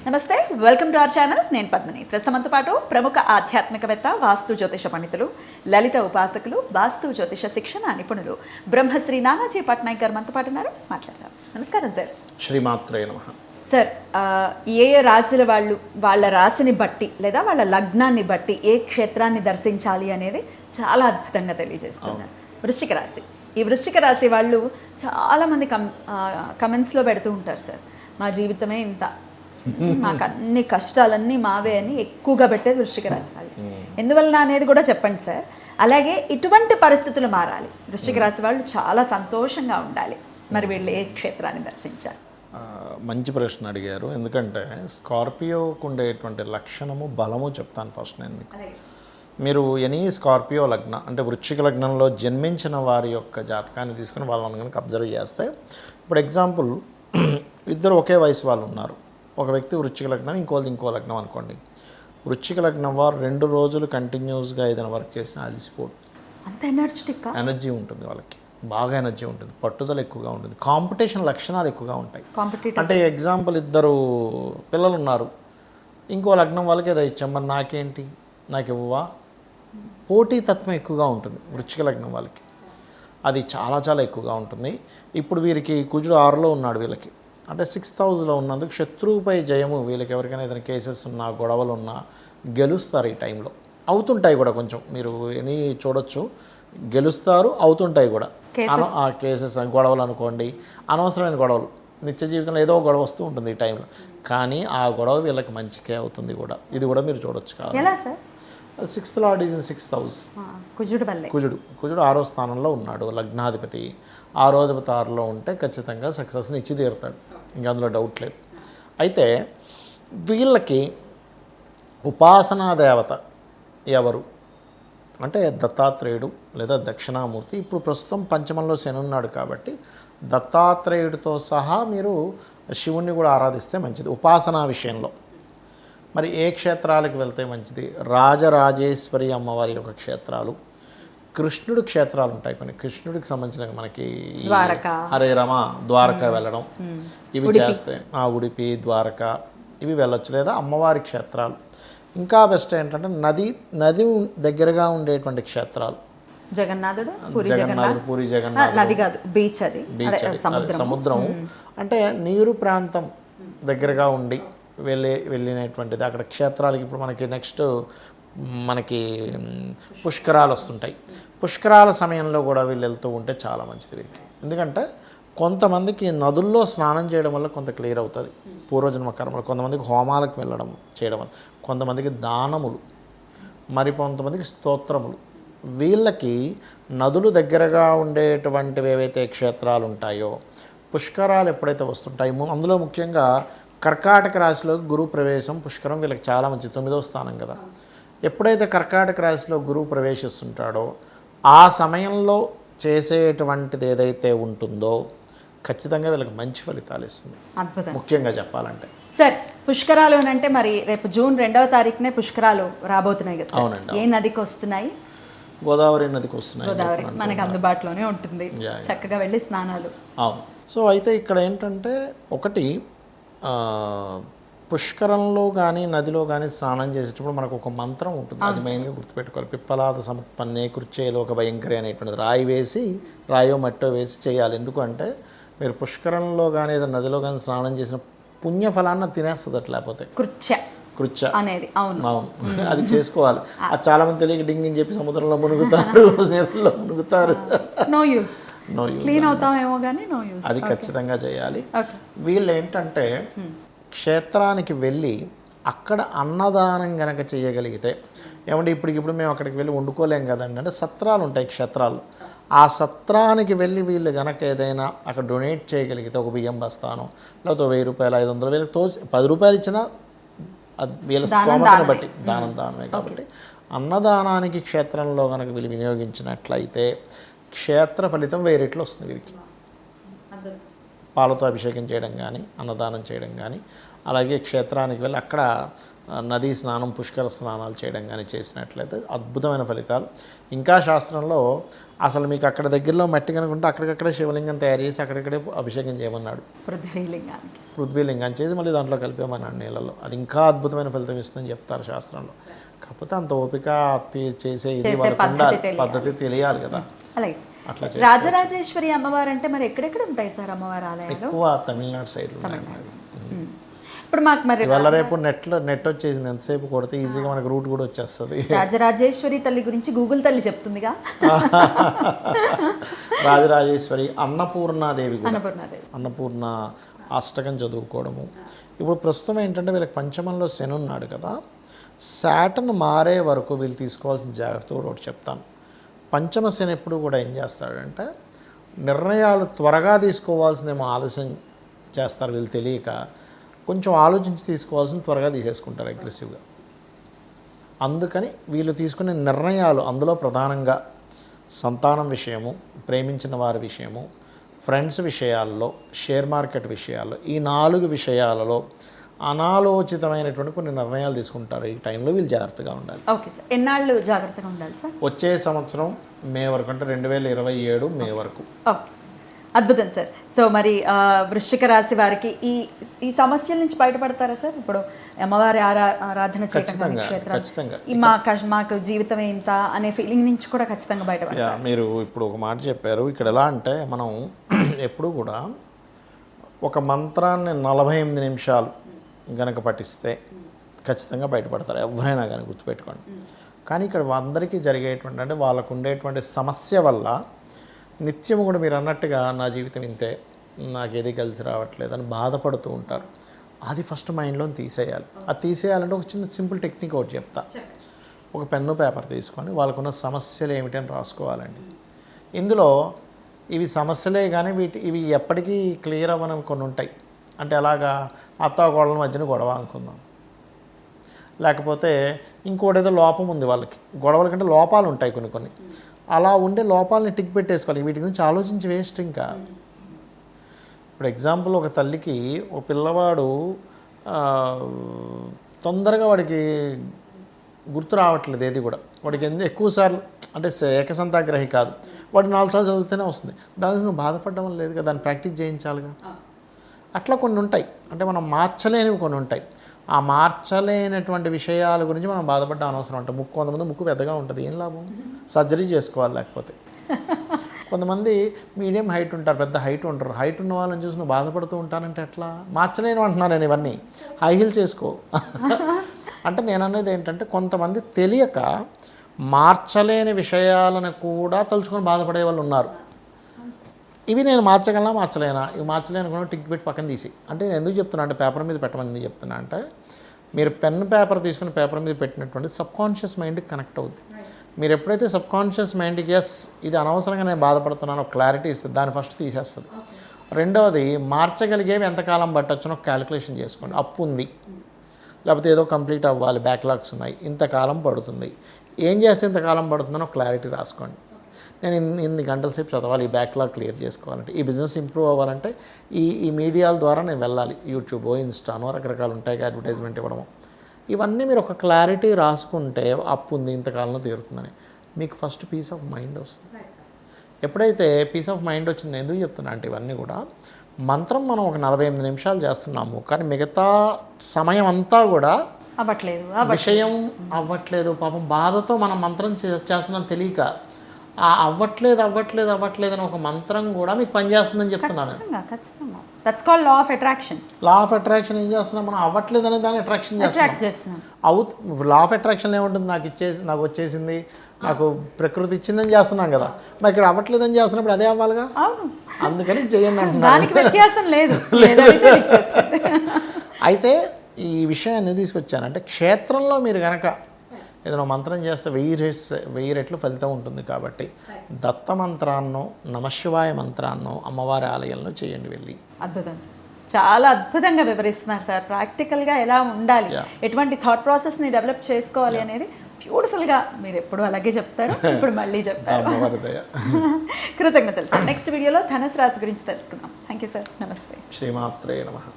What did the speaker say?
నమస్తే, welcome to our channel. నేను పద్మిని. ప్రస్తుతంతో పాటు ప్రముఖ ఆధ్యాత్మికవేత్త, వాస్తు జ్యోతిష పండితులు, లలిత ఉపాసకులు, వాస్తు జ్యోతిష శిక్షణ నిపుణులు బ్రహ్మశ్రీ నానాజీ పట్నాయక్ గారు మనతో పాటు ఉన్నారు. మాట్లాడదాం. నమస్కారం సార్. శ్రీమాత్రే నమః. సార్, ఏ రాశుల వాళ్ళు వాళ్ళ రాశిని బట్టి లేదా వాళ్ళ లగ్నాన్ని బట్టి ఏ క్షేత్రాన్ని దర్శించాలి అనేది చాలా అద్భుతంగా తెలియజేస్తున్నారు. వృశ్చిక రాశి, ఈ వృశ్చిక రాశి వాళ్ళు చాలామంది కమెంట్స్లో పెడుతూ ఉంటారు, సార్ మా జీవితమే ఇంత, మాకు అన్ని కష్టాలన్నీ మావే అని ఎక్కువగా పెట్టేది వృశ్చిక రాశి వాళ్ళు. ఎందువలన అనేది కూడా చెప్పండి సార్. అలాగే ఇటువంటి పరిస్థితులు మారాలి, వృశ్చిక రాశి వాళ్ళు చాలా సంతోషంగా ఉండాలి, మరి వీళ్ళు ఏ క్షేత్రాన్ని దర్శించాలి? మంచి ప్రశ్న అడిగారు. ఎందుకంటే స్కార్పియోకు ఉండేటువంటి లక్షణము, బలము చెప్తాను ఫస్ట్ నేను మీకు. మీరు ఎనీ స్కార్పియో లగ్న అంటే వృశ్చిక లగ్నంలో జన్మించిన వారి యొక్క జాతకాన్ని తీసుకుని వాళ్ళని కనుక అబ్జర్వ్ చేస్తే, ఇప్పుడు ఎగ్జాంపుల్ ఇద్దరు ఒకే వయసు వాళ్ళు ఉన్నారు. ఒక వ్యక్తి వృశ్చిక లగ్నం, ఇంకో లగ్నం అనుకోండి. వృశ్చిక లగ్నం వారు 2 రోజులు కంటిన్యూస్గా ఏదైనా వర్క్ చేసినా అలిసిపోదు. అంత ఎనర్జీ ఉంటుంది వాళ్ళకి, బాగా ఎనర్జీ ఉంటుంది, పట్టుదల ఎక్కువగా ఉంటుంది, కాంపిటీషన్ లక్షణాలు ఎక్కువగా ఉంటాయి. అంటే ఎగ్జాంపుల్ ఇద్దరు పిల్లలు ఉన్నారు, ఇంకో లగ్నం వాళ్ళకి ఏదో ఇచ్చాం, మరి నాకేంటి, నాకు ఇవ్వవా, పోటీతత్వం ఎక్కువగా ఉంటుంది వృశ్చిక లగ్నం వాళ్ళకి. అది చాలా చాలా ఎక్కువగా ఉంటుంది. ఇప్పుడు వీరికి కుజుడు 6లో ఉన్నాడు, వీళ్ళకి అంటే 6th హౌస్లో ఉన్నందుకు శత్రువుపై జయము. వీళ్ళకి ఎవరికైనా ఏదైనా కేసెస్ ఉన్నా, గొడవలు ఉన్నా గెలుస్తారు ఈ టైంలో. అవుతుంటాయి కూడా, కొంచెం మీరు ఎనీ చూడొచ్చు, గెలుస్తారు, అవుతుంటాయి కూడా ఆ కేసెస్, గొడవలు అనుకోండి, అనవసరమైన గొడవలు. నిత్య జీవితంలో ఏదో గొడవ వస్తూ ఉంటుంది ఈ టైంలో, కానీ ఆ గొడవ వీళ్ళకి మంచికే అవుతుంది కూడా. ఇది కూడా మీరు చూడొచ్చు కాదు. 6th lord is in 6th house. కుజుడు 6వ స్థానంలో ఉన్నాడు, లగ్నాధిపతి. 6వ అధిపతి 6లో ఉంటే ఖచ్చితంగా సక్సెస్ని ఇచ్చి తీరుతాడు, ఇంకా అందులో డౌట్ లేదు. అయితే వీళ్ళకి ఉపాసనా దేవత ఎవరు అంటే దత్తాత్రేయుడు లేదా దక్షిణామూర్తి. ఇప్పుడు ప్రస్తుతం పంచమంలో శని ఉన్నాడు కాబట్టి దత్తాత్రేయుడితో సహా మీరు శివుణ్ణి కూడా ఆరాధిస్తే మంచిది ఉపాసనా విషయంలో. మరి ఏ క్షేత్రాలకు వెళ్తే మంచిది? రాజరాజేశ్వరి అమ్మవారి యొక్క క్షేత్రాలు, కృష్ణుడి క్షేత్రాలు ఉంటాయి కొన్ని, కృష్ణుడికి సంబంధించిన మనకి హరే రమ, ద్వారక వెళ్ళడం, ఇవి చేస్తే ఉడిపి, ద్వారక ఇవి వెళ్ళొచ్చు. లేదా అమ్మవారి క్షేత్రాలు. ఇంకా బెస్ట్ ఏంటంటే నది దగ్గరగా ఉండేటువంటి క్షేత్రాలు. జగన్నాథుడు, పూరి జగన్నాథుడు, బీచ్ అది సముద్రం అంటే నీరు ప్రాంతం దగ్గరగా ఉండి వెళ్ళినటువంటిది అక్కడ క్షేత్రాలకి. ఇప్పుడు మనకి నెక్స్ట్ మనకి పుష్కరాలు వస్తుంటాయి, పుష్కరాల సమయంలో కూడా వీళ్ళు వెళ్తూ ఉంటే చాలా మంచిది వీరికి. ఎందుకంటే కొంతమందికి నదుల్లో స్నానం చేయడం వల్ల కొంత క్లియర్ అవుతుంది పూర్వజన్మ కర్మలు, కొంతమందికి హోమాలకు వెళ్ళడం చేయడం వల్ల, కొంతమందికి దానములు, మరి కొంతమందికి స్తోత్రములు. వీళ్ళకి నదులు దగ్గరగా ఉండేటువంటివి ఏవైతే క్షేత్రాలు ఉంటాయో, పుష్కరాలు ఎప్పుడైతే వస్తుంటాయో, అందులో ముఖ్యంగా కర్కాటక రాశిలో గురు ప్రవేశం, పుష్కరం వీళ్ళకి చాలా మంచిది, 9వ స్థానం కదా. ఎప్పుడైతే కర్కాటక రాశిలో గురువు ప్రవేశిస్తుంటాడో ఆ సమయంలో చేసేటువంటిది ఏదైతే ఉంటుందో ఖచ్చితంగా వీళ్ళకి మంచి ఫలితాలు ఇస్తుంది, ముఖ్యంగా చెప్పాలంటే. సార్, పుష్కరాలు అంటే మరి రేపు జూన్ 2వ తారీఖునే పుష్కరాలు రాబోతున్నాయి కదా. అవునండి. ఏ నదికి వస్తున్నాయి? గోదావరి నదికి వస్తున్నాయి. గోదావరి మనకి అందుబాటులోనే ఉంటుంది, చక్కగా వెళ్ళి స్నానాలు. అవును. సో అయితే ఇక్కడ ఏంటంటే ఒకటి, పుష్కరంలో కానీ నదిలో కానీ స్నానం చేసేటప్పుడు మనకు ఒక మంత్రం ఉంటుంది, అది మెయిన్గా గుర్తుపెట్టుకోవాలి. పిప్పలాద సముత్పన్నే కృచ్చేలో ఒక భయంకరి అనేటువంటిది, రాయో మట్టో వేసి చేయాలి. ఎందుకంటే మీరు పుష్కరంలో కానీ ఏదైనా నదిలో కానీ స్నానం చేసిన పుణ్యఫలాన్ని తినేస్తుంది అట్లా, లేకపోతే కృచ్ఛ అనేది. అవును, అది చేసుకోవాలి. అది చాలా మంది తెలియక డింగ్ అని చెప్పి సముద్రంలో మునుగుతారు, నీళ్ళలో మునుగుతారు, నో యూస్, అది ఖచ్చితంగా చేయాలి. వీళ్ళు ఏంటంటే క్షేత్రానికి వెళ్ళి అక్కడ అన్నదానం కనుక చేయగలిగితే, ఏమంటే ఇప్పటికిప్పుడు మేము అక్కడికి వెళ్ళి వండుకోలేం కదండి, అంటే సత్రాలు ఉంటాయి క్షేత్రాలు, ఆ సత్రానికి వెళ్ళి వీళ్ళు కనుక ఏదైనా అక్కడ డొనేట్ చేయగలిగితే, ఒక బియ్యం బస్తాను లేకపోతే 1000 రూపాయలు, 500, వీళ్ళకి 10 రూపాయలు ఇచ్చినా అది వీళ్ళ స్తోమతను బట్టి దానమే కాబట్టి అన్నదానానికి క్షేత్రంలో కనుక వీళ్ళు వినియోగించినట్లయితే క్షేత్ర ఫలితం వేరేట్లో వస్తుంది వీరికి. పాలతో అభిషేకం చేయడం కానీ, అన్నదానం చేయడం కానీ, అలాగే క్షేత్రానికి వెళ్ళి అక్కడ నదీ స్నానం పుష్కర స్నానాలు చేయడం కానీ చేసినట్లయితే అద్భుతమైన ఫలితాలు. ఇంకా శాస్త్రంలో అసలు మీకు అక్కడ దగ్గరలో మట్టి కనుకుంటే అక్కడికక్కడే శివలింగం తయారు చేసి అక్కడిక్కడే అభిషేకం చేయమన్నాడు. పృథ్వీలింగం చేసి మళ్ళీ దాంట్లో కలిపేమన్నాడు నీళ్ళలో. అది ఇంకా అద్భుతమైన ఫలితం ఇస్తుందని చెప్తారు శాస్త్రంలో. కాకపోతే అంత ఓపిక చేసే ఇది వాళ్ళకు ఉండాలి, పద్ధతి తెలియాలి కదా. అట్లా రాజరాజేశ్వరి అమ్మవారు అంటే మరి ఎక్కడెక్కడ ఉంటాయి సార్ అమ్మవారి ఆలయాలు? ఎక్కువ తమిళనాడు సైడ్ ఉన్నాయి. ఇప్పుడు మాకు మరి ఇవాళ రేపు నెట్ వచ్చేసింది, ఎంతసేపు కొడితే ఈజీగా మనకు రూట్ కూడా వచ్చేస్తుంది. రాజరాజేశ్వరి తల్లి గురించి గూగుల్ తల్లి చెప్తుందిగా. రాజరాజేశ్వరి, అన్నపూర్ణాదేవి, అన్నపూర్ణ అష్టకం చదువుకోవడము. ఇప్పుడు ప్రస్తుతం ఏంటంటే వీళ్ళకి పంచమంలో శని ఉన్నాడు కదా, శాటర్న్ మారే వరకు వీళ్ళు తీసుకోవాల్సిన జాగ్రత్త కూడా ఒకటి చెప్తాను. పంచమ శని ఎప్పుడు కూడా ఏం చేస్తాడంటే నిర్ణయాలు త్వరగా తీసుకోవాల్సిందేమో ఆలస్యం చేస్తారు. వీళ్ళు తెలియక కొంచెం ఆలోచించి తీసుకోవాల్సిన త్వరగా తీసేసుకుంటారు అగ్రెసివ్గా. అందుకని వీళ్ళు తీసుకునే నిర్ణయాలు అందులో ప్రధానంగా సంతానం విషయము, ప్రేమించిన వారి విషయము, ఫ్రెండ్స్ విషయాల్లో, షేర్ మార్కెట్ విషయాల్లో, ఈ 4 విషయాలలో అనాలోచితమైనటువంటి కొన్ని నిర్ణయాలు తీసుకుంటారు. ఈ టైంలో వీళ్ళు జాగ్రత్తగా ఉండాలి. ఓకే సార్, ఎన్నాళ్ళు జాగ్రత్తగా ఉండాలి సార్? వచ్చే సంవత్సరం మే వరకు, అంటే 2027 మే వరకు. ఓకే, అద్భుతం సార్. సో మరి వృశ్చిక రాశి వారికి ఈ సమస్యల నుంచి బయటపడతారా సార్? ఇప్పుడు అమ్మవారి ఆరాధన చేయడం, మాకు జీవితం ఎంత అనే ఫీలింగ్ నుంచి కూడా ఖచ్చితంగా బయటపడతారు. మీరు ఇప్పుడు ఒక మాట చెప్పారు. ఇక్కడ ఎలా అంటే మనం ఎప్పుడు కూడా ఒక మంత్రాన్ని 48 నిమిషాలు గనక పఠిస్తే ఖచ్చితంగా బయటపడతారు ఎవరైనా కానీ, గుర్తుపెట్టుకోండి. కానీ ఇక్కడ అందరికీ జరిగేటువంటి అంటే వాళ్ళకు ఉండేటువంటి సమస్య వల్ల నిత్యం కూడా మీరు అన్నట్టుగా నా జీవితం ఇంతే, నాకేది కలిసి రావట్లేదు అని బాధపడుతూ ఉంటారు. అది ఫస్ట్ మైండ్లో తీసేయాలి. అది తీసేయాలంటే ఒక చిన్న సింపుల్ టెక్నిక్ ఒకటి చెప్తా. ఒక పెన్ను పేపర్ తీసుకొని వాళ్ళకున్న సమస్యలు ఏమిటని రాసుకోవాలండి. ఇందులో ఇవి సమస్యలే కానీ ఇవి ఎప్పటికీ క్లియర్ అవ్వని కొన్ని ఉంటాయి. అంటే అలాగా అత్తాకోడల మధ్యన గొడవ అనుకుందాం, లేకపోతే ఇంకోటి ఏదో లోపం ఉంది వాళ్ళకి, గొడవల కంటే లోపాలు ఉంటాయి కొన్ని. అలా ఉండే లోపాలని టిక్ పెట్టేసుకోవాలి. వీటి గురించి ఆలోచించి వేస్ట్. ఇంకా ఇప్పుడు ఎగ్జాంపుల్, ఒక తల్లికి ఒక పిల్లవాడు తొందరగా వాడికి గుర్తు రావట్లేదు ఏది కూడా. వాడికి ఎక్కువసార్లు అంటే ఏకసంతాగ్రహి కాదు, వాడు 4 సార్లు చదివితేనే వస్తుంది. దానికి నువ్వు బాధపడడం లేదు కదా, దాన్ని ప్రాక్టీస్ చేయించాలిగా. అట్లా కొన్ని ఉంటాయి. అంటే మనం మార్చలేనివి కొన్ని ఉంటాయి. ఆ మార్చలేనటువంటి విషయాల గురించి మనం బాధపడ్డ అనవసరం. అంటే కొంతమంది ముక్కు పెద్దగా ఉంటుంది, ఏం లాభం, సర్జరీ చేసుకోవాలి. లేకపోతే కొంతమంది మీడియం హైట్ ఉంటారు, పెద్ద హైట్ ఉంటారు. హైట్ ఉన్న వాళ్ళని చూసి నువ్వు బాధపడుతూ ఉంటానంటే ఎట్లా? మార్చలేను అంటున్నాను నేను ఇవన్నీ. హై హీల్స్ చేసుకో. అంటే నేను అనేది ఏంటంటే కొంతమంది తెలియక మార్చలేని విషయాలను కూడా తలుచుకొని బాధపడే వాళ్ళు ఉన్నారు. ఇవి నేను మార్చలేనా, ఇవి మార్చలేను కూడా టిక్ పెట్టి పక్కన తీసి. అంటే నేను ఎందుకు చెప్తున్నా అంటే పేపర్ మీద పెట్టమని ఎందుకు చెప్తున్నా అంటే, మీరు పెన్ పేపర్ తీసుకుని పేపర్ మీద పెట్టినటువంటి సబ్కాన్షియస్ మైండ్కి కనెక్ట్ అవుతుంది. మీరు ఎప్పుడైతే సబ్కాన్షియస్ మైండ్కి ఎస్ ఇది అనవసరంగా నేను బాధపడుతున్నానో క్లారిటీ ఇస్తుంది, దాన్ని ఫస్ట్ తీసేస్తుంది. రెండవది, మార్చగలిగేవి ఎంతకాలం పట్టొచ్చునో క్యాలిక్యులేషన్ చేసుకోండి. అప్పు ఉంది, లేకపోతే ఏదో కంప్లీట్ అవ్వాలి, బ్యాక్లాగ్స్ ఉన్నాయి, ఇంతకాలం పడుతుంది, ఏం చేస్తే ఇంతకాలం పడుతుందనో క్లారిటీ రాసుకోండి. నేను ఇన్ని గంటల సేపు చదవాలి, ఈ బ్యాక్లాగ్ క్లియర్ చేసుకోవాలంటే, ఈ బిజినెస్ ఇంప్రూవ్ అవ్వాలంటే ఈ మీడియాల ద్వారా నేను వెళ్ళాలి, యూట్యూబ్, ఇన్స్టానో రకరకాలు ఉంటాయి, అడ్వర్టైజ్మెంట్ ఇవ్వడము. ఇవన్నీ మీరు ఒక క్లారిటీ రాసుకుంటే అప్పు ఉంది, ఇంతకాలంలో తీరుతుందని మీకు ఫస్ట్ పీస్ ఆఫ్ మైండ్ వస్తుంది. ఎప్పుడైతే పీస్ ఆఫ్ మైండ్ వచ్చిందో, ఎందుకు చెప్తున్నా అంటే ఇవన్నీ కూడా మంత్రం మనం ఒక 48 నిమిషాలు చేస్తున్నాము, కానీ మిగతా సమయం అంతా కూడా విషయం అవ్వట్లేదు. పాపం బాధతో మనం మంత్రం చేస్తున్నాం తెలియక. ఆ అవ్వట్లేదు అని ఒక మంత్రం కూడా మీకు పనిచేస్తుందని చెప్తున్నాను. లా ఆఫ్ అట్రాక్షన్ ఏం చేస్తున్నాం మనం? అవ్వట్లేదు అనే దాన్ని అట్రాక్షన్ చేస్తున్నాం. లా ఆఫ్ అట్రాక్షన్ ఏముంటుంది? నాకు వచ్చేసింది, నాకు ప్రకృతి ఇచ్చిందని చేస్తున్నాం కదా. మరి ఇక్కడ అవ్వట్లేదని చేస్తున్నప్పుడు అదే అవ్వాలిగా. అందుకని చేయండి అంటున్నాను. అయితే ఈ విషయం ఎందుకు తీసుకొచ్చానంటే, క్షేత్రంలో మీరు కనుక ఏదైనా మంత్రం చేస్తే 1000 రెట్లు ఫలితం ఉంటుంది. కాబట్టి దత్త మంత్రాన్నో, నమశివాయ మంత్రాన్నో అమ్మవారి ఆలయంలో చేయండి వెళ్ళి. అద్భుతం, చాలా అద్భుతంగా వివరిస్తున్నారు సార్. ప్రాక్టికల్గా ఎలా ఉండాలి, ఎటువంటి థాట్ ప్రాసెస్ని డెవలప్ చేసుకోవాలి అనేది బ్యూటిఫుల్గా మీరు ఎప్పుడు అలాగే చెప్తారు, ఇప్పుడు మళ్ళీ చెప్తారు. కృతజ్ఞతలు సార్. నెక్స్ట్ వీడియోలో ధనుసు రాశి గురించి తెలుసుకుందాం. Thank you sir. నమస్తే. శ్రీమాత్రే నమః.